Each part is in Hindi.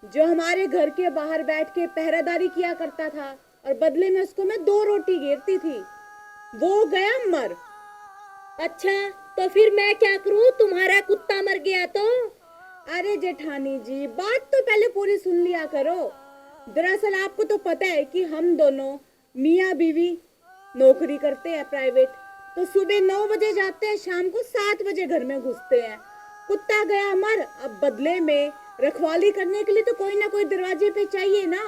जो हमारे घर के बाहर बैठ के पहरेदारी किया करता था और बदले में उसको मैं 2 रोटी घेरती थी, वो गया मर। अच्छा, तो फिर मैं क्या करूं? तुम्हारा कुत्ता मर गया तो? अरे जेठानी जी, बात तो पहले पूरी सुन लिया करो। दरअसल आपको तो पता है कि हम दोनों मियाँ बीवी नौकरी करते हैं प्राइवेट। तो सुबह 9 बजे जाते हैं, शाम को 7 बजे घर में घुसते हैं। कुत्ता गया मर, अब बदले में रखवाली करने के लिए तो कोई ना कोई दरवाजे पे चाहिए ना।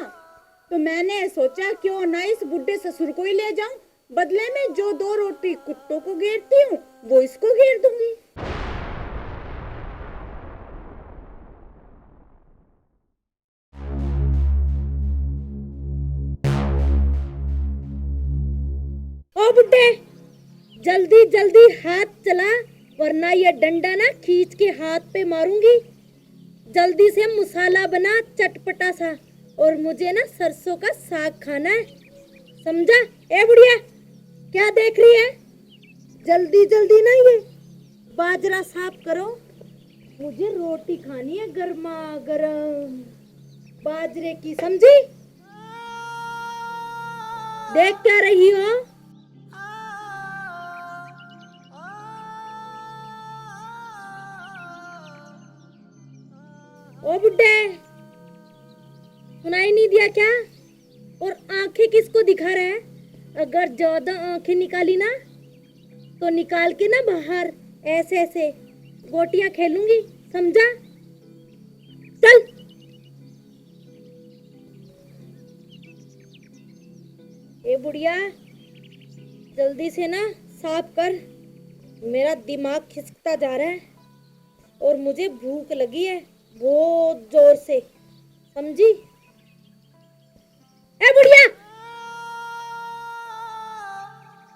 तो मैंने सोचा क्यों ना इस बुढ़े ससुर को ही ले जाऊं, बदले में जो 2 रोटी कुत्तों को घेरती हूँ वो इसको घेर दूंगी। ओ बुड्ढे, जल्दी जल्दी हाथ चला, वरना ये डंडा ना खींच के हाथ पे मारूंगी। जल्दी से मसाला बना चटपटा सा, और मुझे ना सरसों का साग खाना है, समझा? ए बुढ़िया, क्या देख रही है? जल्दी जल्दी ना ये बाजरा साफ करो, मुझे रोटी खानी है गर्मा गर्म बाजरे की, समझी? देख क्या रही हो? ओ बुड्ढे, सुनाई नहीं दिया क्या? और आंखें किसको दिखा रहा है? अगर ज्यादा आंखें निकाली ना तो निकाल के ना बाहर ऐसे ऐसे गोटियां खेलूंगी, समझा? चल। ए बुढ़िया, जल्दी से ना साफ कर, मेरा दिमाग खिसकता जा रहा है और मुझे भूख लगी है बहुत जोर से, समझी? ए बुढ़िया,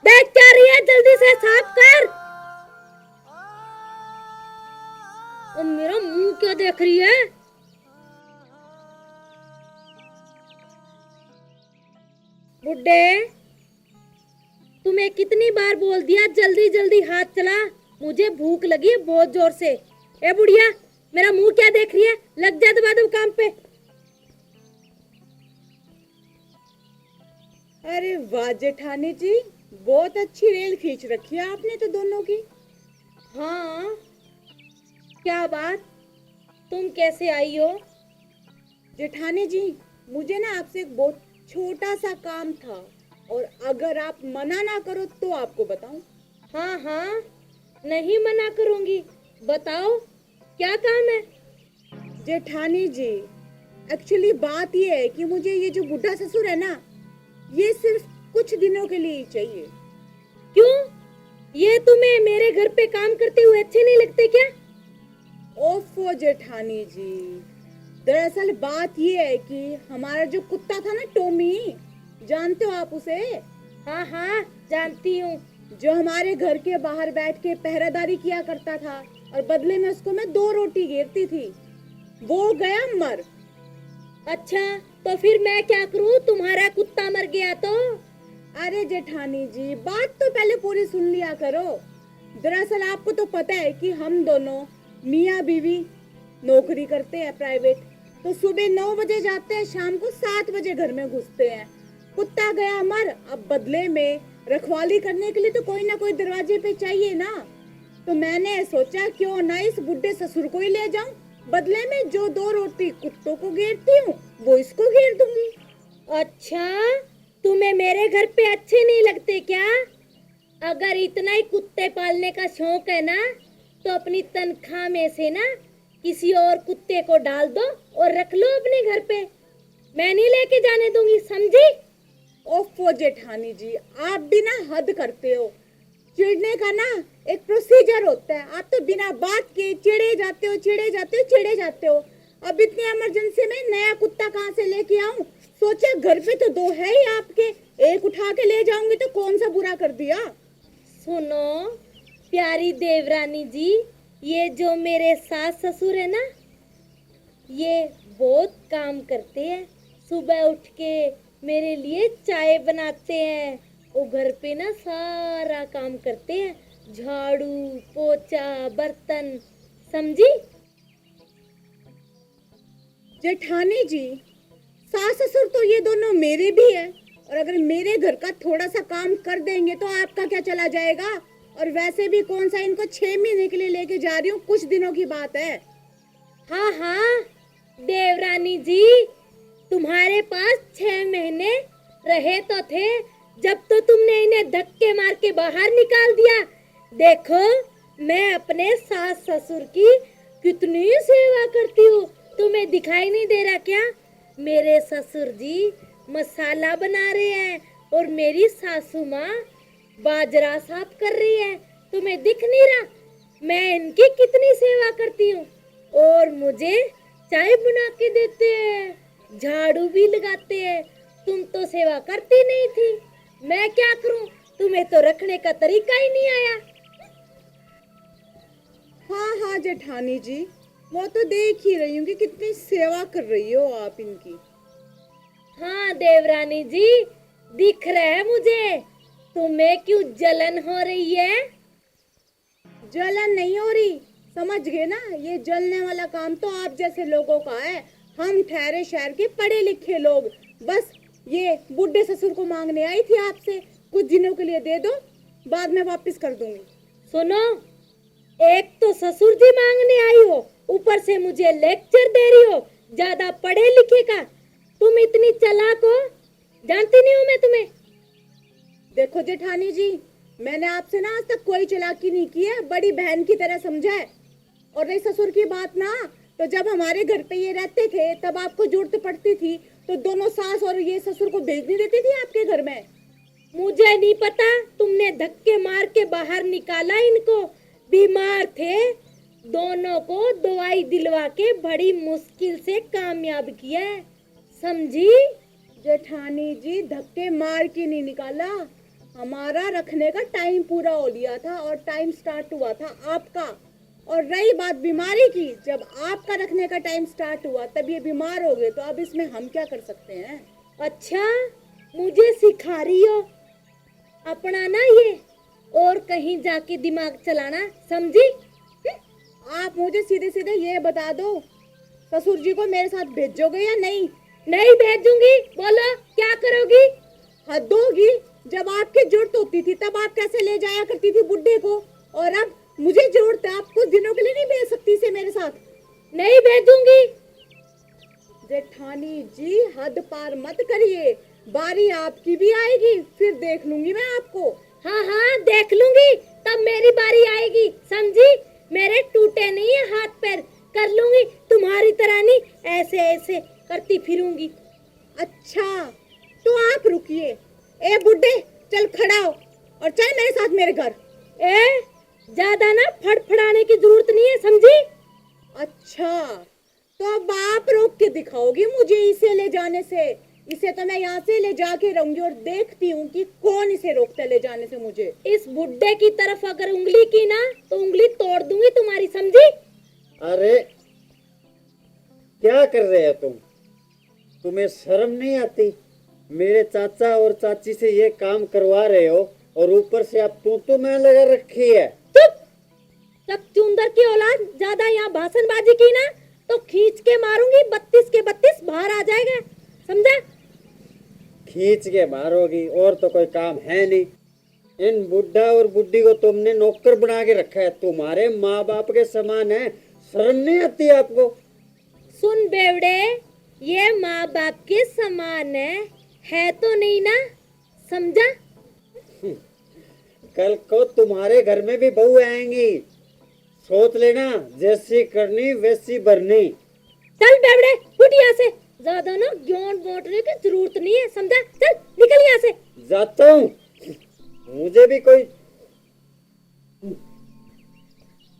देख क्या रही है? जल्दी से साफ कर। और मेरा मुंह क्या देख रही है? बुड्ढे, तुम्हें कितनी बार बोल दिया जल्दी जल्दी हाथ चला, मुझे भूख लगी है बहुत जोर से। ए बुढ़िया, मेरा मुंह क्या देख रही है? लग जा दबा दब काम पे। अरे वाह जेठानी जी, बहुत अच्छी रेल खींच रखी है आपने तो दोनों की। हाँ, क्या बात, तुम कैसे आई हो? जेठानी जी, मुझे ना आपसे एक बहुत छोटा सा काम था, और अगर आप मना ना करो तो आपको बताऊं। हाँ हाँ, नहीं मना करूंगी, बताओ क्या काम है? जेठानी जी, एक्चुअली बात ये है कि मुझे ये जो बुढ़ा ससुर है ना, ये सिर्फ कुछ दिनों के लिए ही चाहिए। क्यों? ये तुम्हें मेरे घर पे काम करते हुए अच्छे नहीं लगते क्या? ओफो जेठानी जी, दरअसल बात ये है कि हमारा जो कुत्ता था ना टोमी, जानते हो आप उसे? हाँ हाँ, जानती हूँ। जो हमारे घर के बाहर बैठ के पहरेदारी किया करता था और बदले में उसको मैं 2 रोटी घेरती थी, वो गया मर। अच्छा, तो फिर मैं क्या करूँ? तुम्हारा कुत्ता मर गया तो? अरे जेठानी जी, बात तो पहले पूरी सुन लिया करो। दरअसल आपको तो पता है कि हम दोनों मियाँ बीवी नौकरी करते हैं प्राइवेट। तो सुबह 9 बजे जाते हैं, शाम को 7 बजे घर में घुसते हैं। कुत्ता गया मर, अब बदले में रखवाली करने के लिए तो कोई ना कोई दरवाजे पे चाहिए ना। तो मैंने सोचा क्यों ना इस बुढ़े ससुर को ही ले जाऊं, बदले में जो 2 रोटी कुत्तों को घेरती हूँ वो इसको घेर दूंगी। अच्छा, तुम्हें मेरे घर पे अच्छे नहीं लगते क्या? अगर इतना ही कुत्ते पालने का शौक है ना, तो अपनी तनख्वाह में से ना किसी और कुत्ते को डाल दो और रख लो अपने घर पे। मैं नहीं लेके जाने दूंगी, समझी? ओफो जेठानी जी, आप भी ना हद करते हो। चिढ़ने का ना एक प्रोसीजर होता है, आप तो बिना बात के चिढ़े जाते हो, चिढ़े जाते हो, चिढ़े जाते हो। अब इतनी इमरजेंसी में नया कुत्ता कहाँ से लेके आऊं? सोचा घर पे तो 2 है ही आपके, एक उठा के ले जाऊंगी तो कौन सा बुरा कर दिया। सुनो प्यारी देवरानी जी, ये जो मेरे सास ससुर है ना, ये बहुत काम करते हैं। सुबह उठ के मेरे लिए चाय बनाते हैं, वो घर पे ना सारा काम करते हैं, झाड़ू पोछा बर्तन, समझी? जेठानी जी, सास ससुर तो ये दोनों मेरे भी है, और अगर मेरे घर का थोड़ा सा काम कर देंगे तो आपका क्या चला जाएगा। और वैसे भी कौन सा इनको 6 महीने के लिए लेके जा रही हूँ, कुछ दिनों की बात है। हाँ हाँ देवरानी जी, तुम्हारे पास 6 महीने रहे तो थे, जब तो तुमने इन्हें धक्के मार के बाहर निकाल दिया। देखो मैं अपने सास ससुर की कितनी सेवा करती हूँ, तुम्हें दिखाई नहीं दे रहा क्या? मेरे ससुर जी मसाला बना रहे हैं और मेरी सासू माँ बाजरा साफ कर रही है, तुम्हें दिख नहीं रहा? मैं इनकी कितनी सेवा करती हूँ, और मुझे चाय बना के देते हैं, झाड़ू भी लगाते हैं। तुम तो सेवा करती नहीं थी, मैं क्या करूं? तुम्हें तो रखने का तरीका ही नहीं आया। हाँ हाँ जेठानी जी, वो तो देख ही रही हूँ कि कितनी सेवा कर रही हो आप इनकी। हाँ देवरानी जी, दिख रहा है मुझे। तुम्हें क्यों जलन हो रही है? जलन नहीं हो रही, समझ गए ना, ये जलने वाला काम तो आप जैसे लोगों का है। हम ठहरे शहर के पढ़े लिखे लोग, बस ये बुढ़े ससुर को मांगने आई थी आपसे, कुछ दिनों के लिए दे दो, बाद में वापस कर दूंगी। सुनो, एक तो ससुर जी मांगने आई हो, ऊपर से मुझे लेक्चर दे रही हो ज्यादा पढ़े लिखे का। तुम इतनी चालाक हो, जानती नहीं हूँ मैं तुम्हें। देखो जेठानी जी, मैंने आपसे ना आज तक कोई चालाकी नहीं की है, बड़ी बहन की तरह समझा है। और रही ससुर की बात ना, तो जब हमारे घर पे ये रहते थे तब आपको जरूरत पड़ती थी तो दोनों सास और ये ससुर को भेज नहीं देती थी आपके घर में। मुझे नहीं पता, तुमने धक्के मार के बाहर निकाला इनको, बीमार थे, दोनों को दवाई दिलवा के बड़ी मुश्किल से कामयाब किया है, समझी? जेठानी जी, धक्के मार के नहीं निकाला, हमारा रखने का टाइम पूरा हो लिया था और टाइम स्टार्ट हुआ था आपका। और रही बात बीमारी की, जब आपका रखने का टाइम स्टार्ट हुआ तब ये बीमार हो गए, तो अब इसमें हम क्या कर सकते हैं। अच्छा, मुझे सिखा रही हो अपना ना ये, और कहीं जाके दिमाग चलाना, समझी? आप मुझे सीधे सीधे ये बता दो, ससुर जी को मेरे साथ भेजोगे या नहीं? नहीं भेजूंगी, बोलो क्या करोगी? हद होगी, जब आपकी जरूरत होती थी तब आप कैसे ले जाया करती थी बुड्ढे को, और अब मुझे जरूरत है, आप कुछ दिनों के लिए नहीं भेज सकती इसे मेरे साथ। नहीं भेजूंगी। जेठानी जी, हद पार मत करिए, बारी आपकी भी आएगी, फिर देख लूंगी मैं आपको। हाँ हाँ देख लूंगी, तब मेरी बारी आएगी, समझी? मेरे टूटे नहीं है हाथ पैर, कर लूंगी तुम्हारी तरह नहीं, ऐसे ऐसे करती फिरूंगी। अच्छा तो आप रुकिए, ए बुड्ढे चल खड़ा हो और चल मेरे साथ मेरे घर। ए ज्यादा ना फड़फड़ाने की जरूरत नहीं है, समझी? अच्छा तो अब आप रोक के दिखाओगी मुझे इसे ले जाने से। इसे तो मैं यहाँ से ले जाके रहूंगी और देखती हूँ कि कौन इसे रोकता ले जाने से मुझे। इस बुड्ढे की तरफ अगर उंगली की ना तो उंगली तोड़ दूंगी तुम्हारी, समझी? अरे क्या कर रहे हो तुम? तुम्हें शर्म नहीं आती? मेरे चाचा और चाची से ये काम करवा रहे हो और ऊपर से आप तू मैं लगा रखी है। चुप! चुंदर की औलाद, ज्यादा यहाँ भाषणबाजी की ना तो खींच के मारूंगी, 32 के 32 बाहर आ जाएगा, समझा? खींच के मारोगी, और तो कोई काम है नहीं। इन बुढ़ा और बुढ़ी को तुमने नौकर बना के रखा है, तुम्हारे माँ बाप के समान है, शर्म नहीं आती आपको? सुन बेवड़े, ये माँ बाप के समान है तो नहीं ना, समझा? कल को तुम्हारे घर में भी बहू आएंगी, सोच लेना, जैसी करनी वैसी भरनी। चल बेवड़े, उठ यहाँ से, ज्यादा ना ज्ञान बांटने की जरूरत नहीं है, समझा? चल निकल यहाँ से। जाता हूँ, मुझे भी कोई।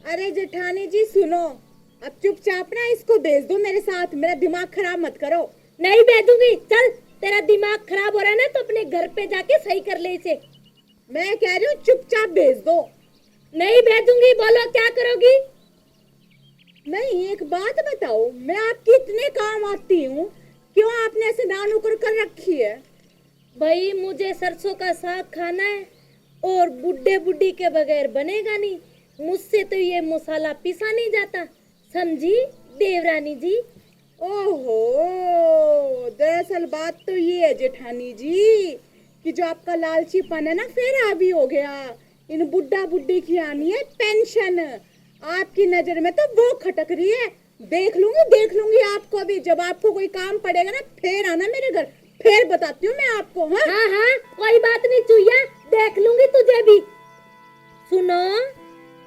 अरे जेठानी जी सुनो, अब चुपचाप ना इसको भेज दो मेरे साथ, मेरा दिमाग खराब मत करो। नहीं भेजूंगी, चल, तेरा दिमाग खराब हो रहा है ना तो अपने घर पे जाके सही कर ले इसे। मैं कह रही हूँ चुपचाप भेज दो। नहीं भेजूंगी, बोलो क्या करोगी? नहीं, एक बात बताओ, मैं आपकी इतने काम आती हूँ, क्यों आपने ऐसे दान उकर कर रखी है? भाई मुझे सरसों का साग खाना है और बुड्ढे बुड्ढी के बगैर बनेगा नहीं, मुझसे तो ये मसाला पिसा नहीं जाता, समझी देवरानी जी? ओहो, दरअसल बात तो ये है जेठानी जी कि जो आपका लालचीपन है ना फिर हावी हो गया। इन बुड्ढा बुड्ढी की आनी है पेंशन, आपकी नजर में तो वो खटक रही है। देख लूंगी आपको भी। जब आपको कोई काम पड़ेगा ना फिर आना मेरे घर, फिर बताती हूँ मैं आपको। हाँ हाँ हाँ, कोई बात नहीं चुईया, देख लूंगी तुझे भी। सुनो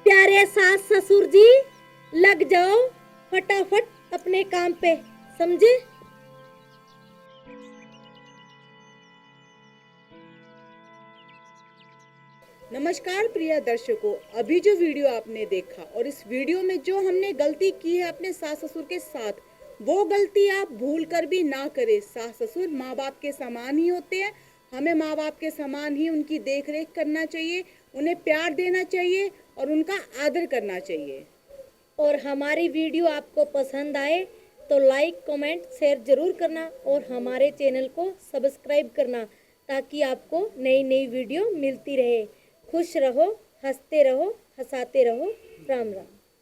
प्यारे सास ससुर जी, लग जाओ फटाफट अपने काम पे, समझे? नमस्कार प्रिय दर्शकों, अभी जो वीडियो आपने देखा और इस वीडियो में जो हमने गलती की है अपने सास ससुर के साथ, वो गलती आप भूल कर भी ना करें। सास ससुर माँ बाप के समान ही होते हैं। हमें माँ बाप के समान ही उनकी देख रेख करना चाहिए, उन्हें प्यार देना चाहिए और उनका आदर करना चाहिए। और हमारी वीडियो आपको पसंद आए तो लाइक कमेंट शेयर जरूर करना और हमारे चैनल को सब्सक्राइब करना, ताकि आपको नई नई वीडियो मिलती रहे। खुश रहो, हंसते रहो, हंसाते रहो। राम राम।